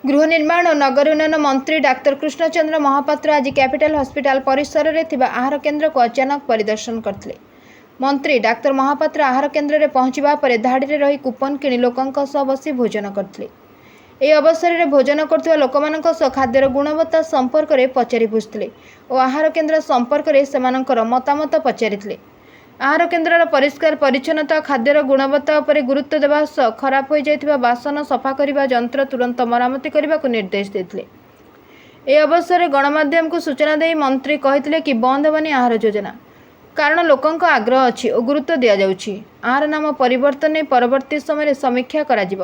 गृह निर्माण और नगर उन्नयन मंत्री डाक्तर कृष्णचंद्र महापात्र आज कैपिटल हॉस्पिटल परिसर में थिबा आहार केन्द्र को अचानक परिदर्शन करथिले। मंत्री डाक्तर महापात्र आहार केन्द्र में पहुंचवा पर धाड़ी रही कूपन किणी लोकंक सह बसी भोजन करथिले। ଏହି ଅବସରରେ ଭୋଜନ କରୁଥିବା ଲୋକମାନଙ୍କ ସହ ଖାଦ୍ୟର ଗୁଣବତ୍ତା ସମ୍ପର୍କରେ ପଚାରି ବୁଝିଥିଲେ ଓ ଆହାର କେନ୍ଦ୍ର ସମ୍ପର୍କରେ ସେମାନଙ୍କର ମତାମତ ପଚାରିଥିଲେ। ଆହାର କେନ୍ଦ୍ରର ପରିଷ୍କାର ପରିଚ୍ଛନ୍ନତା ଖାଦ୍ୟର ଗୁଣବତ୍ତା ଉପରେ ଗୁରୁତ୍ୱ ଦେବା ସହ ଖରାପ ହୋଇଯାଇଥିବା ବାସନ ସଫା କରିବା ଯନ୍ତ୍ର ତୁରନ୍ତ ମରାମତି କରିବାକୁ ନିର୍ଦ୍ଦେଶ ଦେଇଥିଲେ। ଏହି ଅବସରରେ ଗଣମାଧ୍ୟମକୁ ସୂଚନା ଦେଇ ମନ୍ତ୍ରୀ କହିଥିଲେ କି ବନ୍ଦ ହେବନି ଆହାର ଯୋଜନା, କାରଣ ଲୋକଙ୍କ ଆଗ୍ରହ ଅଛି ଓ ଗୁରୁତ୍ୱ ଦିଆଯାଉଛି। ଆହାର ନାମ ପରିବର୍ତ୍ତନ ନେଇ ପରବର୍ତ୍ତୀ ସମୟରେ ସମୀକ୍ଷା କରାଯିବ।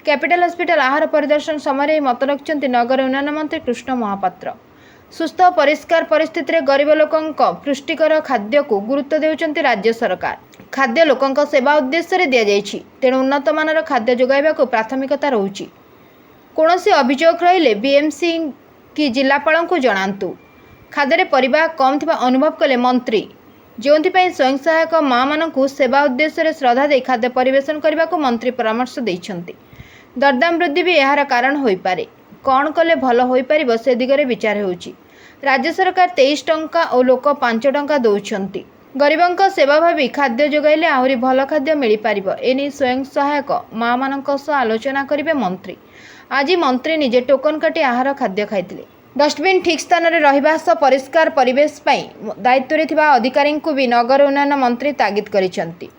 कैपिटल हॉस्पिटल आहार परिदर्शन समय मत रखिंट नगर उन्नयन मंत्री कृष्ण महापात्र। सुस्थ और परिष्कार परिस्थिति में गरीब लोकों पुष्टिकर खाद्य को गुरुत्व देउछंती राज्य सरकार। खाद्य लोकों सेवा उद्देश्य दि जाइछि, तेणु उन्नत मानर खाद्य जोगाइबा को प्राथमिकता रहुछि। कौनसी अभियोग रहिले बीएमसी कि जिलापाल को जणांतु। खाद्य परिबा कम थिबा अनुभव कले मंत्री, जोंथिपाई स्वयं सहायक माँ मानकु सेवा उद्देश्य श्रद्धा दे खाद्य परिवेशन करने को मंत्री परामर्श देइछंती। दरदाम वृद्धि भी यार कारण हो पारे, कौन कले भल हो पारिबो से दिगरे विचार होउछि। राज्य सरकार 23 टंका और लोक 5 टंका दौरान गरीबों सेवा भावी खाद्य जोगाइले आहरी भल खाद्य मिल पारिबो। एने स्वयं सहायक माँ मानक सह आलोचना करिवे मंत्री। आज मंत्री निजे टोकन काटी आहार खाद्य खाइथिले। डस्टबिन ठीक स्थान में रहिबा सह परिष्कार परिवेश पई दायित्व रे थिबा अधिकारी को भी नगर उन्नयन मंत्री तागिद करिसंती।